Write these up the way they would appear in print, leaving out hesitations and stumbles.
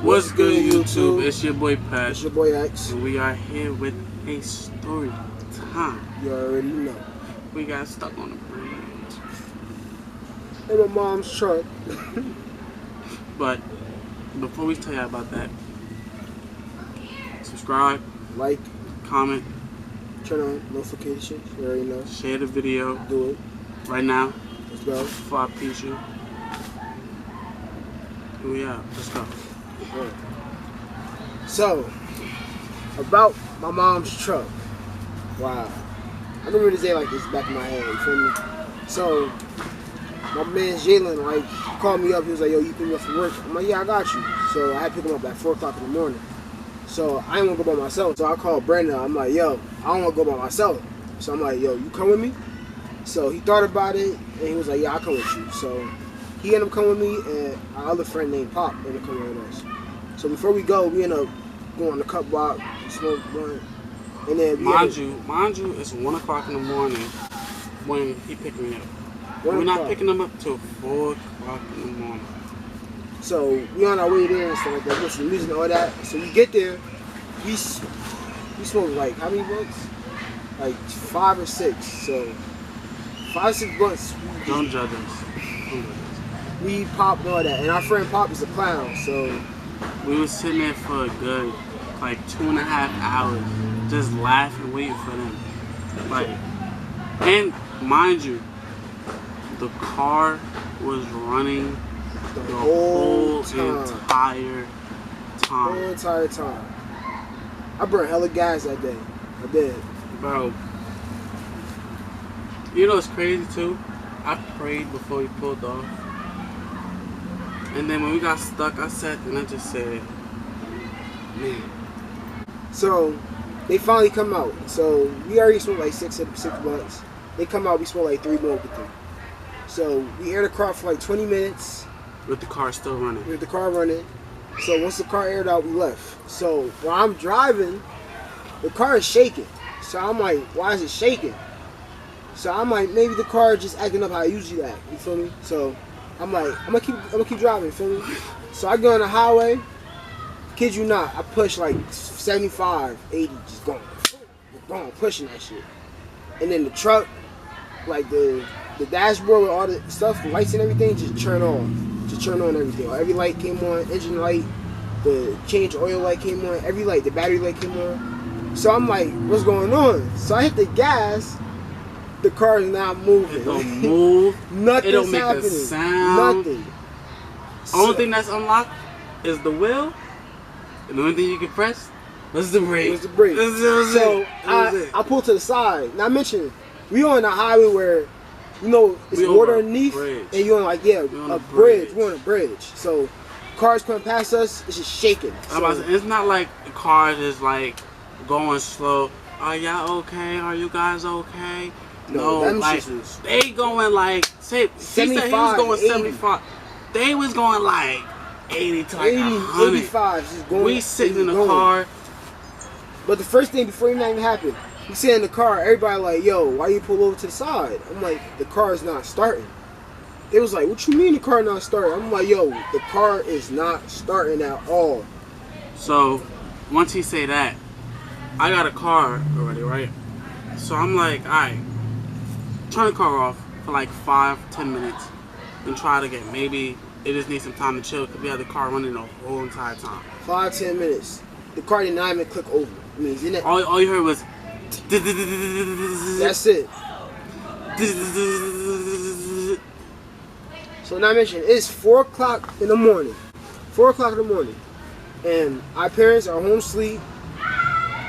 What's good, YouTube? It's your boy Pat. It's your boy X. And we are here with a story time. You already know. We got stuck on the bridge. In my mom's truck. But before we tell you about that, subscribe, like, comment, turn on notifications. You already know. share the video. Do it. Right now. Let's go. Before I peace you. Here we are. Let's go. Right. So, about my mom's truck. Wow. I remember this day like this back in my head. You feel me? So, my man Jalen, like, called me up. He was like, yo, you pick me up from work? I'm like, yeah, I got you. So, I had to pick him up at 4 o'clock in the morning. So, I didn't want to go by myself. So, I called Brandon. I'm like, yo, I don't want to go by myself. So, I'm like, yo, you come with me? So, he thought about it, and he was like, yeah, I'll come with you. So, he ended up coming with me, and our other friend named Pop ended up coming with us. So, before we go, we ended up going on the cup block, smoke blunt, and then mind you, it's 1 o'clock in the morning when he picked me up. We're not picking him up till 4 o'clock in the morning. So we on our way there and stuff like that, listen to music and all that. So we get there, we smoke like how many blunts? Like 5 or 6. So 5 or 6 blunts. Don't judge us. We popped and all that, and our friend Pop is a clown. So we was sitting there for a good like 2.5 hours, just laughing, waiting for them. Like, and mind you, the car was running the whole entire time. I burned hella gas that day. I did. Bro, you know what's crazy too? I prayed before we pulled off. And then when we got stuck, I sat and I just said, man. So, they finally come out. So, we already smoked like 6 blunts. They come out, we smoke like 3 more with them. So, we aired the car for like 20 minutes. With the car still running. With the car running. So, once the car aired out, we left. So, while I'm driving, the car is shaking. So, I'm like, why is it shaking? So, I'm like, maybe the car is just acting up how it usually act. You feel me? So, I'm like, I'm gonna keep driving, you feel me? So, I go on the highway. Kid you not, I push like 75, 80, just going, pushing that shit. And then the truck, like the dashboard with all the stuff, the lights and everything, just turn on everything. Every light came on, engine light, the change oil light came on, every light, the battery light came on. So I'm like, what's going on? So I hit the gas, the car is not moving. It don't move. Nothing's it don't make happening. A sound. Nothing. Only thing that's unlocked is the wheel. And the only thing you can press was the brake. So I pulled to the side. Now mention, we on a highway where, you know, it's water underneath, and you're on like a bridge. We're on a bridge. So cars coming past us, it's just shaking. So, it's not like the cars is like going slow. Are y'all okay? Are you guys okay? No, like they going like he said he was going 75. They was going like 80 to like 100. 85, just going. We sitting in the car. But the first thing before even happened, we sit in the car. Everybody like, yo, why you pull over to the side? I'm like, the car is not starting. They was like, what you mean the car not starting? I'm like, yo, the car is not starting at all. So once he say that, I got a car already, right? So I'm like, all right, turn the car off for like 5-10 minutes and try it again. Maybe it just needs some time to chill because we had the car running the whole entire time. 5-10 minutes. The car did not even click over. I mean, isn't it? All you heard was. That's it. So now I mentioned it's 4 o'clock in the morning. 4 o'clock in the morning, and our parents are home asleep.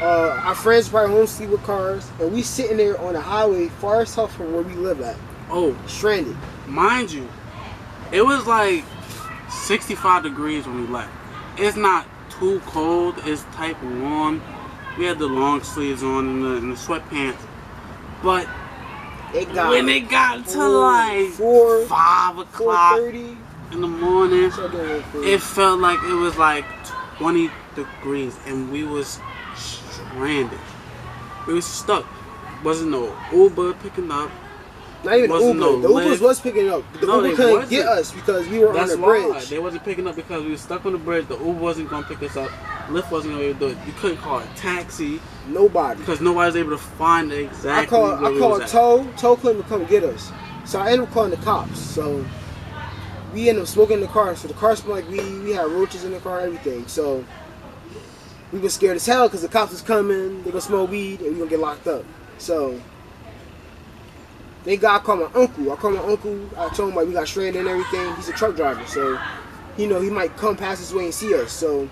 Our friends probably home asleep with cars, and we sitting there on the highway far as hell from where we live at. Oh, stranded. Mind you, it was like 65 degrees when we left. It's not too cold, it's type warm. We had the long sleeves on and the sweatpants. But when it got to like 5 o'clock in the morning, it felt like it was like 20 degrees and we was stranded. We was stuck. Wasn't no Uber picking up. Not even the Wasn't Uber. no The Ubers lift. was picking up. The No, Uber they couldn't wasn't. get us because we were That's on the why bridge. they wasn't picking up because we were stuck on the bridge. The Uber wasn't gonna pick us up. Lyft wasn't gonna be able to do it. You couldn't call a taxi Nobody. because nobody was able to find exactly where I we called was at. Tow couldn't come get us. So I ended up calling the cops. So we ended up smoking in the car. So the car smelled like weed. We had roaches in the car, everything. So we were scared as hell because the cops was coming. They gonna smell weed and we gonna get locked up. So thank God I called my uncle. I told him like we got stranded and everything. He's a truck driver, so he might come past this way and see us. So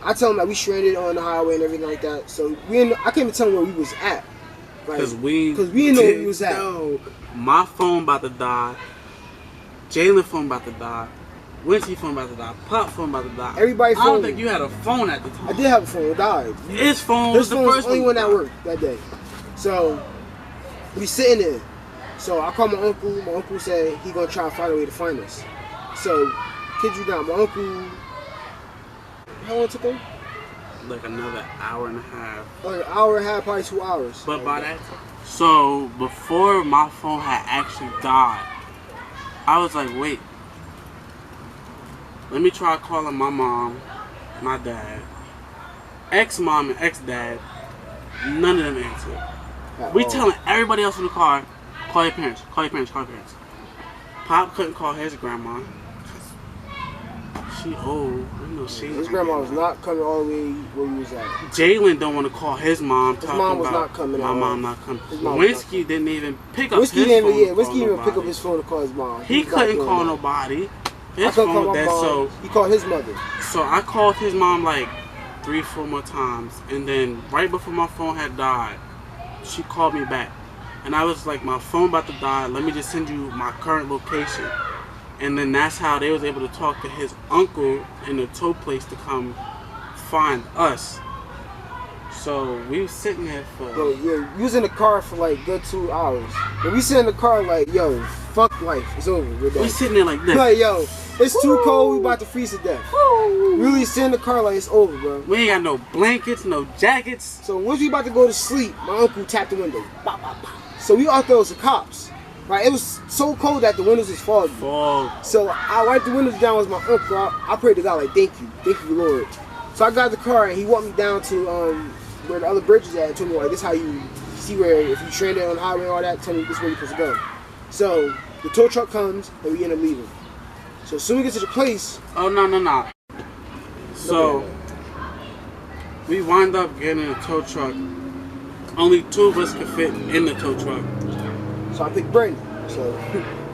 I told him that we stranded on the highway and everything like that. So I can't even tell him where we was at. Because we didn't know where we was at. No, my phone about to die. Jalen phone about to die. Wincy phone about to die. Pop phone about to die. Everybody I don't phone. think you had a phone at the time. I did have a phone. It died. His phone His was the phone was first the only one that died. worked that day. So we sitting there. So I called my uncle. My uncle said he gonna try to find a way to find us. So kid you not, my uncle. How long it took him? Like another hour and a half. Like an hour and a half, probably 2 hours. But by that time. So before my phone had actually died, I was like, wait. Let me try calling my mom, my dad, ex-mom and ex-dad. None of them answered. We telling everybody else in the car, call your parents, call your parents, call your parents. Pop couldn't call his grandma. She old. You know, His grandma was not coming all the way where we was at. Jalen don't want to call his mom. His mom was not coming. My mom not coming. His mom was not Whiskey didn't even pick up Whiskey his didn't phone. even, Whiskey didn't even pick up his phone to call his mom. He was not couldn't doing call that. nobody. I His couldn't phone call was my dead. mom. So He called his mother. I called his mom like 3-4 more times, and then right before my phone had died, she called me back, and I was like, my phone about to die. Let me just send you my current location. And then that's how they was able to talk to his uncle in the tow place to come find us. So we was sitting there for... Bro, yeah, we was in the car for like good 2 hours. And we sit in the car like, yo, fuck life. It's over. We're done. We sitting there like this. Like, yo, it's too cold. We about to freeze to death. Really sit in the car like it's over, bro. We ain't got no blankets, no jackets. So once we about to go to sleep, my uncle tapped the window. Bop, bop, bop. So we out there was the cops. Right, it was so cold that the windows was fogging. So I wiped the windows down with my uncle. I prayed to God like, thank you, Lord. So I got the car and he walked me down to where the other bridge is at and told me like, this is how you see where if you stranded on the highway and all that, tell me this is where you're supposed to go. So the tow truck comes and we end up leaving. So as soon as we get to the place. Oh no. So we wind up getting in a tow truck. Only 2 of us could fit in the tow truck. So I picked Brandon. So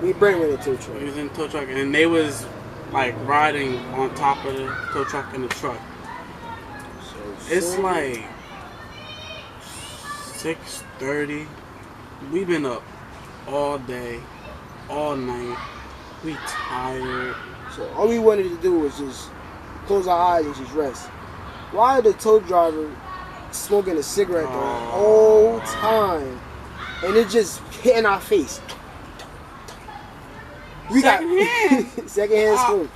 me and Brandon went in the tow truck. We was in the tow truck and they was like riding on top of the tow truck in the truck. So it's like 6:30. We've been up all day, all night. We tired. So all we wanted to do was just close our eyes and just rest. Why the tow driver smoking a cigarette the whole time? And it just hit in our face. We got secondhand smoke.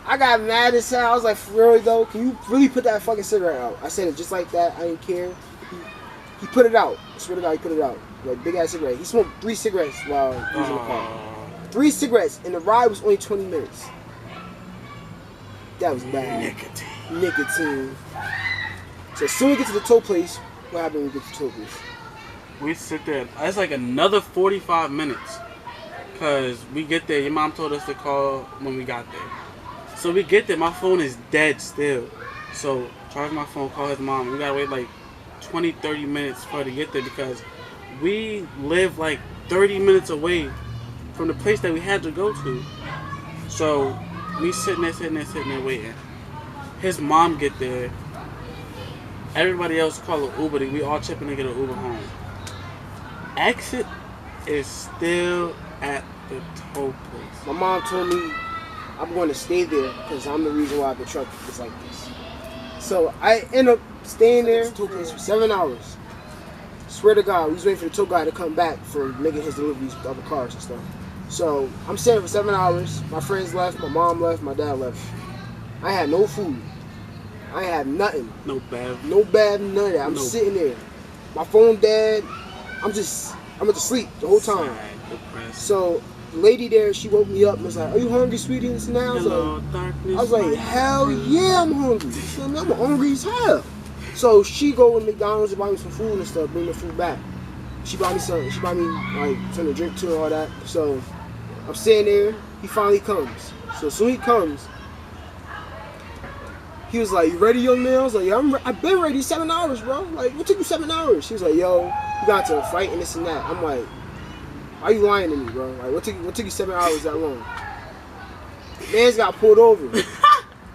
I got mad as hell. I was like, for real though, can you really put that fucking cigarette out? I said it just like that. I didn't care. He put it out. I swear to God, he put it out. Like big ass cigarette. He smoked 3 cigarettes while he was in the car. 3 cigarettes, and the ride was only 20 minutes. That was bad. Nicotine. So as soon as we get to the tow place, what happened when we get to the tow place? We sit there. It's like another 45 minutes. Because we get there. Your mom told us to call when we got there. So we get there. My phone is dead still. So charge my phone, call his mom. We got to wait like 20, 30 minutes for her to get there. Because we live like 30 minutes away from the place that we had to go to. So we sitting there waiting. His mom get there. Everybody else call an Uber. We all chipping to get an Uber home. Exit is still at the tow place. My mom told me I'm going to stay there because I'm the reason why the truck is like this. So I end up staying there at the tow place for 7 hours. Swear to God, we was waiting for the tow guy to come back for making his deliveries with other cars and stuff. So I'm staying for 7 hours. My friends left, my mom left, my dad left. I had no food. I had nothing. No bad. No bad, none of that. I'm sitting there. My phone dead. I'm just sleep the whole time. Depressed. So the lady there, she woke me up and was like, "Are you hungry, sweetie?" And I was Hello, like, darkness. hell yeah, I'm hungry. So I'm hungry as hell. So she go to McDonald's and buy me some food and stuff, bring the food back. She bought me something like something to drink too and all that. So I'm sitting there, he finally comes. So as soon as he comes, he was like, "You ready, young man?" I was like, "Yeah, I've been ready 7 hours, bro. Like, what took you 7 hours?" He was like, "Yo, you got to fight and this and that." I'm like, "Why you lying to me, bro? Like, what took you 7 hours that long?" Man's got pulled over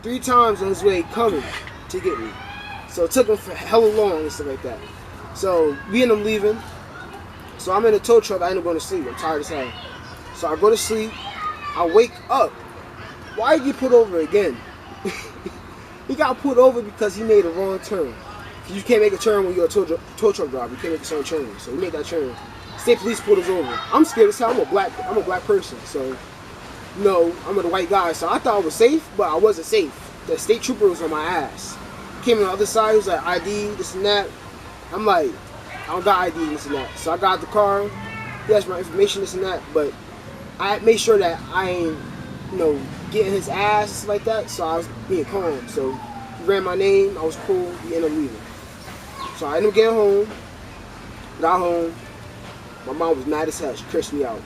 3 times on his way coming to get me. So it took him for hella long and stuff like that. So we end up leaving. So I'm in a tow truck. I end up going to sleep. I'm tired as hell. So I go to sleep. I wake up. Why did he get pulled over again? He got pulled over because he made a wrong turn. You can't make a turn when you're a tow truck driver. You can't make a certain turn. So he made that turn. State police pulled us over. I'm scared as hell. I'm a black person. So no, I'm a white guy. So I thought I was safe, but I wasn't safe. The state trooper was on my ass. Came on the other side. He was like, ID, this and that. I'm like, I don't got ID, this and that. So I got the car. He asked my information, this and that. But I made sure that I ain't, getting his ass and stuff like that. So I was being calm. So he ran my name. I was cool. We ended up leaving. So I ended up getting home. Got home. My mom was mad as hell. She cursed me out.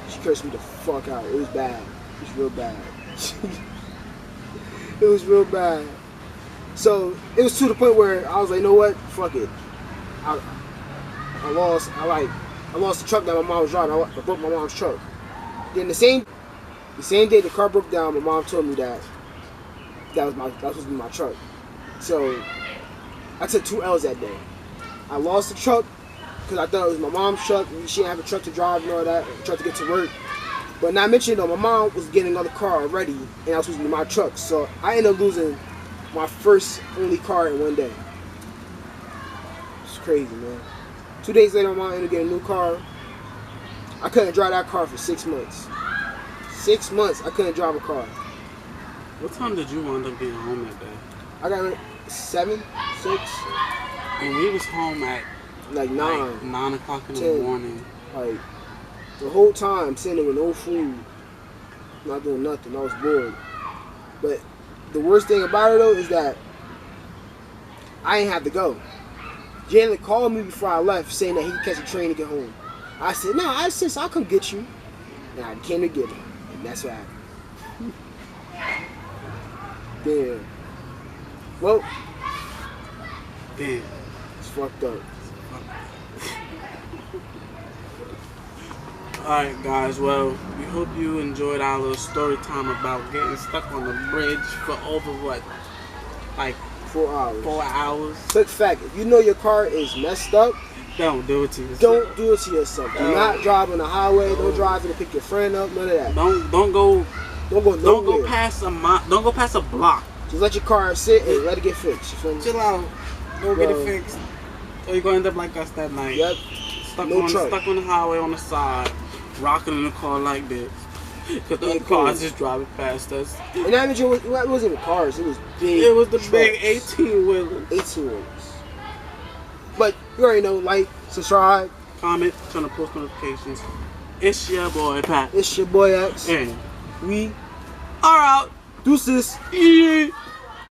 She cursed me the fuck out. It was bad. It was real bad. It was real bad. So it was to the point where I was like, you know what? Fuck it. I lost the truck that my mom was driving. I broke my mom's truck. Then the same day the car broke down, my mom told me that was supposed to be my truck. So I took 2 L's that day. I lost the truck because I thought it was my mom's truck. She didn't have a truck to drive and all that, a truck to get to work. But not mentioning though, my mom was getting another car already, and that was supposed to be my truck. So I ended up losing my first only car in one day. It's crazy, man. 2 days later, my mom ended up getting a new car. I couldn't drive that car for 6 months. 6 months, I couldn't drive a car. What time did you wind up being home that day? I got 7, 6. And we was home at like 9. Like 9 o'clock in 10. the morning. Like, the whole time sitting there with no food, not doing nothing. I was bored. But the worst thing about it though is that I ain't have to go. Jalen called me before I left saying that he could catch a train to get home. I said, no, I'll come get you. And I came to get him. And that's what happened. Damn. Well, Damn. it's fucked up. Alright guys, well, we hope you enjoyed our little story time about getting stuck on the bridge for over what? Like 4 hours. 4 hours? Quick fact, if you know your car is messed up, Don't do it to yourself. don't do it to yourself. Do not drive on the highway. Don't drive to pick your friend up. None of that. Don't go Don't go nowhere. Don't go past a block. Just let your car sit and let it get fixed. You feel me? Chill out. Go Bro. get it fixed. Or you're gonna end up like us that night. Yep. Stuck No on truck. stuck on the highway on the side, rocking in the car like this. Because the Yeah, other cool. cars just driving past us. And that it wasn't even cars. It was big. It was the trucks. big 18-wheeler. 18-wheelers. But you already know, like, subscribe. Comment, turn on post notifications. It's your boy Pat. It's your boy X. And We are out. deuces. Yeah.